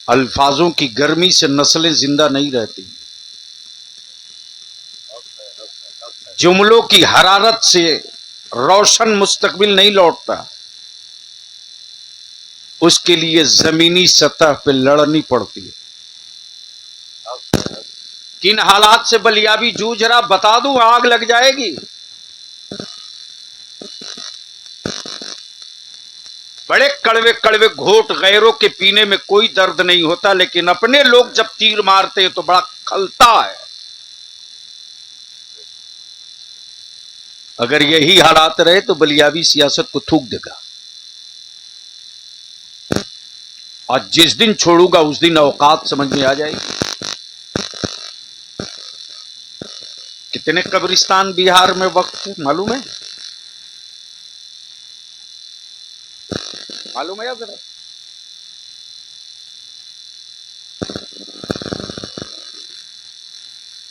अल्फाजों की गर्मी से नस्लें जिंदा नहीं रहती, जुमलों की हरारत से रोशन मुस्तकबिल नहीं लौटता, उसके लिए जमीनी सतह पे लड़नी पड़ती है। किन हालात से बलियाबी जूझ रहा बता दूं, आग लग जाएगी। बड़े कड़वे कड़वे घोट गैरों के पीने में कोई दर्द नहीं होता, लेकिन अपने लोग जब तीर मारते हैं तो बड़ा खलता है। अगर यही हालात रहे तो बलियाबी सियासत को थूक देगा, और जिस दिन छोड़ूंगा उस दिन औकात समझ में आ जाएगी। कितने कब्रिस्तान बिहार में वक्त है मालूम है? मालूम है जरा?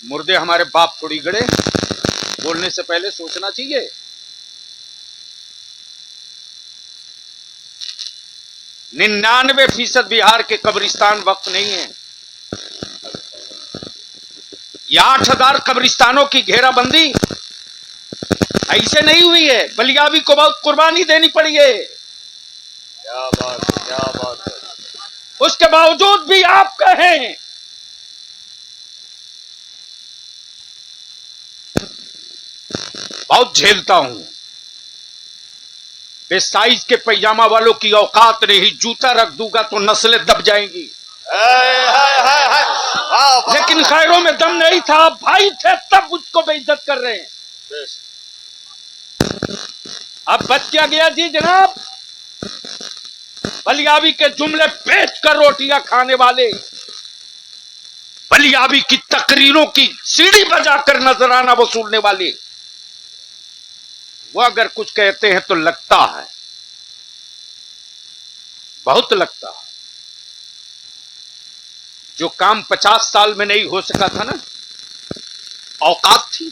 मुर्दे हमारे बाप थोड़ी गड़े, बोलने से पहले सोचना चाहिए। 99% बिहार के कब्रिस्तान वक्त नहीं है। ये 8000 कब्रिस्तानों की घेराबंदी ऐसे नहीं हुई है, बलियाबी को बहुत कुर्बानी देनी पड़ी है। क्या बात है, क्या बात है। उसके बावजूद भी आप कहें बहुत झेलता हूं, बेसाइज के पैजामा वालों की औकात नहीं, जूता रख दूंगा तो नस्लें दब जाएंगी। लेकिन खैरों में दम नहीं था, भाई थे तब उसको बेइज्जत कर रहे हैं। अब बच क्या गया जी जनाब? बलियाबी के जुमले पेच कर रोटियां खाने वाले, बलियाबी की तकरीरों की सीढ़ी बजाकर नजराना वसूलने वाले, वो अगर कुछ कहते हैं तो लगता है, बहुत लगता है। जो काम 50 साल में नहीं हो सका था ना, औकात थी।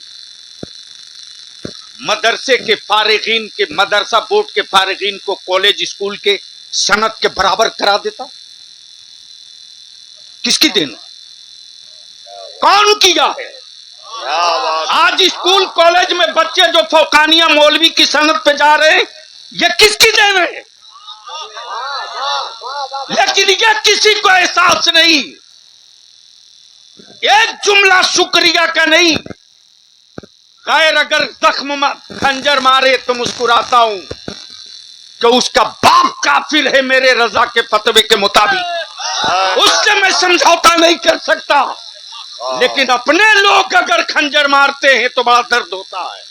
मदरसे के फारिगीन के, मदरसा बोर्ड के फारिगीन को कॉलेज स्कूल के सनद के बराबर करा देता। किसकी देन? कौन किया है? आज स्कूल कॉलेज में बच्चे जो फौकानिया मौलवी की सनद पे जा रहे हैं, ये किसकी देन है? लेकिन ये किसी को एहसास नहीं। एक जुमला शुक्रिया का नहीं। गैर अगर जख्म खंजर मारे तो मुस्कुराता हूं कि उसका बाप काफिर है मेरे रजा के फतवे के मुताबिक, उससे मैं समझौता नहीं कर सकता। लेकिन अपने लोग अगर खंजर मारते हैं तो बड़ा दर्द होता है।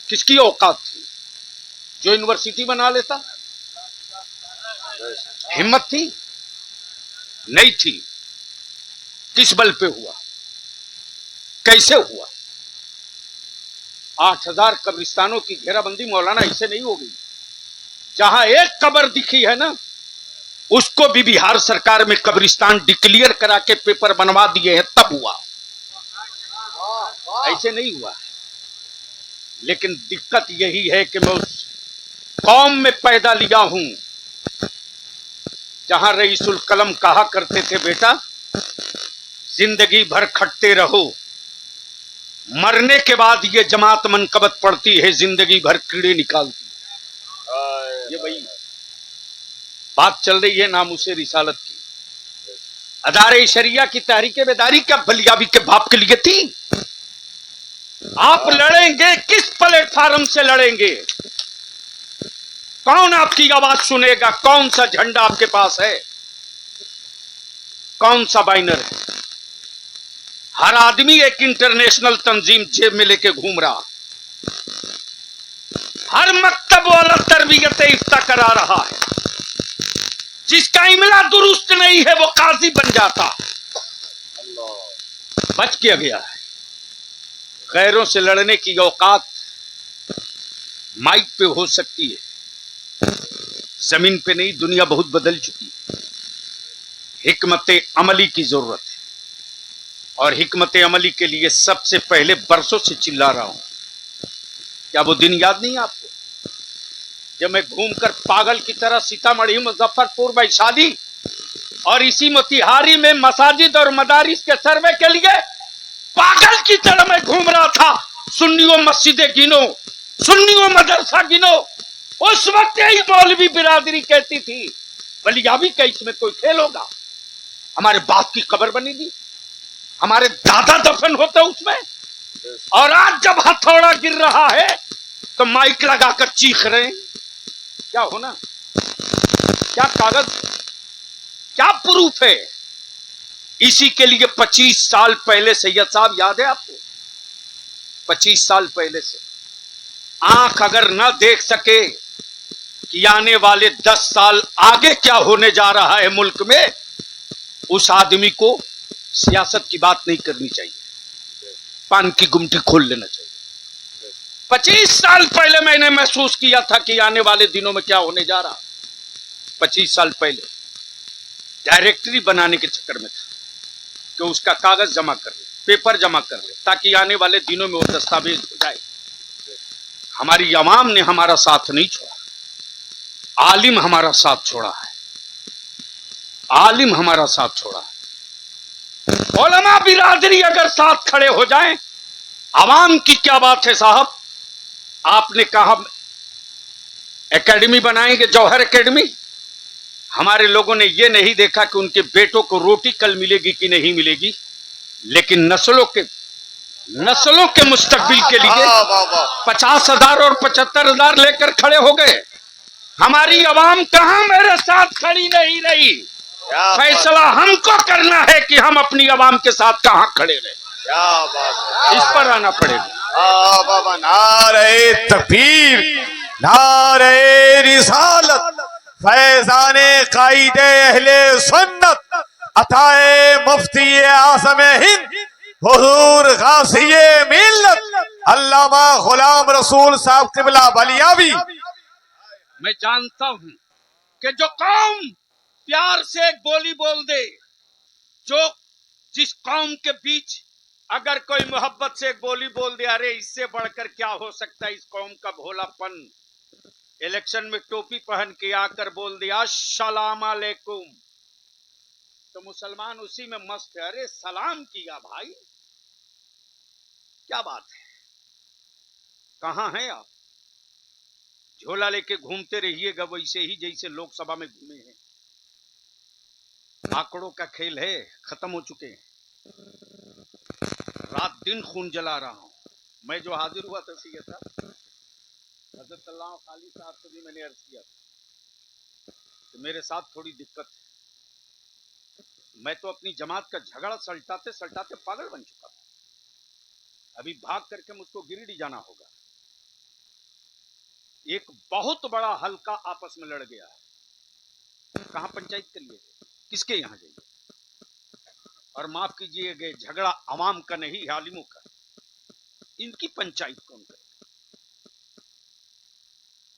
किसकी औकात थी जो यूनिवर्सिटी बना लेता? हिम्मत थी? नहीं थी। किस बल पे हुआ? कैसे हुआ? 8000 कब्रिस्तानों की घेराबंदी मौलाना ऐसे नहीं होगी। जहां एक कब्र दिखी है ना, उसको भी बिहार सरकार में कब्रिस्तान डिक्लेयर करा के पेपर बनवा दिए हैं, तब हुआ। ऐसे नहीं हुआ। लेकिन दिक्कत यही है कि मैं उस कौम में पैदा लिया हूं जहां रईसुल कलम कहा करते थे, बेटा जिंदगी भर खटते रहो, मरने के बाद ये जमात मनकबत पड़ती है, जिंदगी भर कीड़े निकालती है। ये भाई बात चल रही है नामुसे रिसालत की। अदारे शरिया की तहरीके बेदारी क्या बलियाबी के बाप के लिए थी? आप लड़ेंगे किस प्लेटफार्म से लड़ेंगे? कौन आपकी आवाज सुनेगा? कौन सा झंडा आपके पास है? कौन सा बैनर है? हर आदमी एक इंटरनेशनल तंजीम जेब में लेके घूम रहा। हर मकतब वाला तरबियत इफ्ता करा रहा है। जिसका इमला दुरुस्त नहीं है वो काजी बन जाता। बच क्या गया है? गैरों से लड़ने की औकात माइक पे हो सकती है, जमीन पे नहीं। दुनिया बहुत बदल चुकी है। हिकमत अमली की जरूरत है, और हिकमत अमली के लिए सबसे पहले बरसों से चिल्ला रहा हूं। क्या वो दिन याद नहीं आपको जब मैं घूमकर पागल की तरह सीतामढ़ी, मुजफ्फरपुर, वैशाली और इसी मोतिहारी में मसाजिद और मदारिस के सर्वे के लिए पागल की तरह मैं घूम रहा था। सुन्नियों मस्जिदें गिनो, सुन्नियों मदरसा गिनो। उस वक्त यही मौलवी बिरादरी कहती थी बलियाबी का इसमें कोई खेल होगा। हमारे बाप की कब्र बनी थी, हमारे दादा दफन होते उसमें। और आज जब हथौड़ा गिर रहा है तो माइक लगाकर चीख रहे हैं। क्या होना, क्या कागज, क्या प्रूफ है? इसी के लिए 25 साल पहले सैयद साहब, याद है आपको? 25 साल पहले से आंख अगर न देख सके कि आने वाले 10 साल आगे क्या होने जा रहा है मुल्क में, उस आदमी को सियासत की बात नहीं करनी चाहिए, पान की गुमटी खोल लेना चाहिए। 25 साल पहले मैंने महसूस किया था कि आने वाले दिनों में क्या होने जा रहा। 25 साल पहले डायरेक्टरी बनाने के चक्कर में था कि उसका कागज जमा कर ले, पेपर जमा कर ले, ताकि आने वाले दिनों में वो दस्तावेज हो जाए। हमारी अवाम ने हमारा साथ नहीं छोड़ा, आलिम हमारा साथ छोड़ा है, आलिम हमारा साथ छोड़ा है। उलमा बिरादरी अगर साथ खड़े हो जाएं, अवाम की क्या बात है साहब? आपने कहा एकेडमी बनाएंगे, जौहर एकेडमी। हमारे लोगों ने यह नहीं देखा कि उनके बेटों को रोटी कल मिलेगी कि नहीं मिलेगी, लेकिन नस्लों के मुस्तकबिल के लिए 50,000 और 75,000 लेकर खड़े हो गए। हमारी आवाम कहां मेरे साथ खड़ी नहीं रही। फैसला हमको करना है कि हम अपनी आवाम के साथ कहां खड़े रहे। इस पर आना पड़ेगा। बाबा नारे तकबीर, नारे रिसालत, फैजाने कायदे अहले सुन्नत, अताए मुफ्ती आज़म हिंद, हुजूर गाज़िए मिल्लत अल्लामा गुलाम रसूल साहब क़िबला बलियावी। मैं जानता हूं कि जो कौम प्यार से एक बोली बोल दे, जिस कौम के बीच अगर कोई मोहब्बत से एक बोली बोल दे, अरे इससे बढ़कर क्या हो सकता है, इस कौम का भोलापन। इलेक्शन में टोपी पहन के आकर बोल दिया अस्सलाम अलैकुम, तो मुसलमान उसी में मस्त है। अरे सलाम किया भाई, क्या बात है? कहां हैं आप? झोला लेके घूमते रहिएगा वैसे ही जैसे लोकसभा में घूमे हैं। आंकड़ों का खेल है, खत्म हो चुके हैं। रात दिन खून जला रहा हूं। मैं जो हाजिर हुआ था सैयद साहब हजरत अल्लाह खाली साहब से भी मैंने अर्ज किया था कि मेरे साथ थोड़ी दिक्कत है। मैं तो अपनी जमात का झगड़ा सलटाते सलटाते पागल बन चुका था। अभी भाग करके मुझको गिरिडीह जाना होगा। एक बहुत बड़ा हल्का आपस में लड़ गया है। कहां पंचायत के लिए, किसके यहां जाइए? और माफ कीजिएगा, झगड़ा अवाम का नहीं, आलिमों का। इनकी पंचायत कौन करे?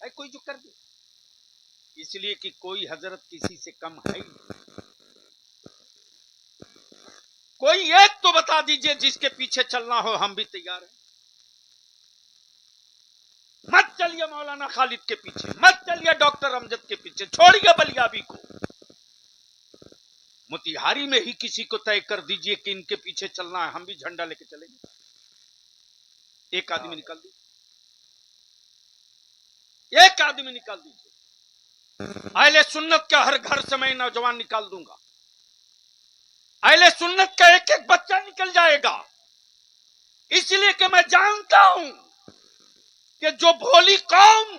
है कोई जो कर दे? इसलिए कि कोई हजरत किसी से कम है ही नहीं। कोई एक तो बता दीजिए जिसके पीछे चलना हो, हम भी तैयार हैं। मत चलिए मौलाना खालिद के पीछे, मत चलिए डॉक्टर अमजद के पीछे, छोड़िए बलियाबी को। मोतिहारी में ही किसी को तय कर दीजिए कि इनके पीछे चलना है, हम भी झंडा लेके चलेंगे। एक आदमी निकाल दीजिए, एक आदमी निकाल दीजिए। अहले सुन्नत का हर घर से मैं नौजवान निकाल दूंगा। अहले सुन्नत का एक एक बच्चा निकल जाएगा। इसलिए कि मैं जानता हूं कि जो भोली कौम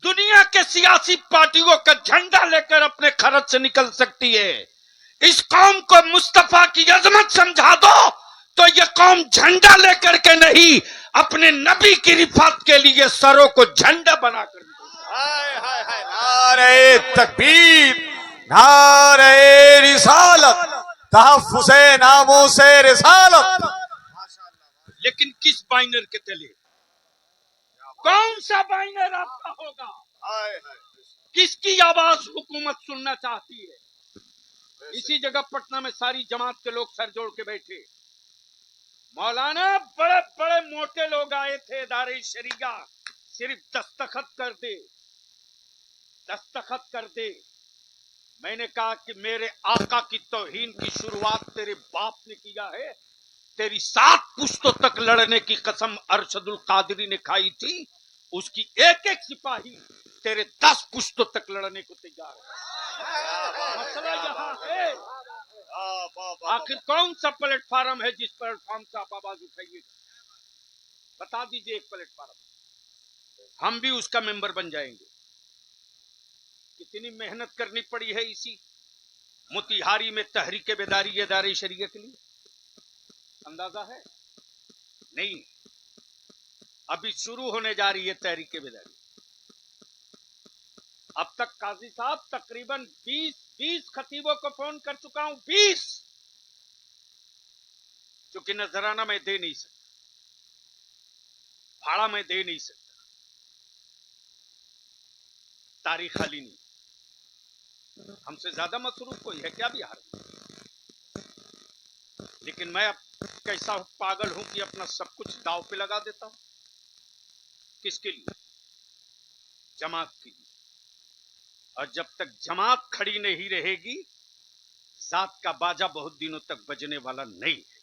दुनिया के सियासी पार्टियों का झंडा लेकर अपने खरच से निकल सकती है, इस कौम को मुस्तफा की अजमत समझा दो तो ये कौम झंडा लेकर के नहीं, अपने नबी की रिफात के लिए सरों को झंडा बनाकर। नारे तकबीर, नारे रिसालत, तहफ्फुज़े नामूसे रिसालत। लेकिन किस बाइनर के तले? कौन सा बाइनर आपका होगा? किसकी आवाज हुकूमत सुनना चाहती है? इसी जगह पटना में सारी जमात के लोग सर जोड़ के बैठे। मौलाना बड़े बड़े मोटे लोग आए थे दारे शरीया, सिर्फ दस्तखत कर दे, दस्तखत कर दे। मैंने कहा कि मेरे आका की तौहीन की शुरुआत तेरे बाप ने किया है। तेरी 7 पुश्तों तक लड़ने की कसम अरशदुल कादरी ने खाई थी, उसकी एक एक सिपाही तेरे 10 पुश्तों तक लड़ने को तैयार है। मसला यहाँ है, आखिर कौन सा प्लेटफार्म है जिस प्लेटफार्म से आप आवाज उठाइएगा? बता दीजिए एक प्लेटफार्म, हम भी उसका मेंबर बन जाएंगे। कितनी मेहनत करनी पड़ी है इसी मोतिहारी में तहरीक बेदारी इदारे शरिया के लिए, अंदाजा है? नहीं, अभी शुरू होने जा रही है तहरीक बेदारी। अब तक काजी साहब तकरीबन 20 खतीबों को फोन कर चुका हूं, 20, क्योंकि नजराना मैं दे नहीं सकता, भाड़ा मैं दे नहीं सकता, तारीख खाली नहीं। हमसे ज्यादा मसरूफ कोई है क्या बिहार में? लेकिन मैं अब कैसा पागल हूं कि अपना सब कुछ दांव पे लगा देता हूं। किसके लिए? जमात के लिए। और जब तक जमात खड़ी नहीं रहेगी, जात का बाजा बहुत दिनों तक बजने वाला नहीं है।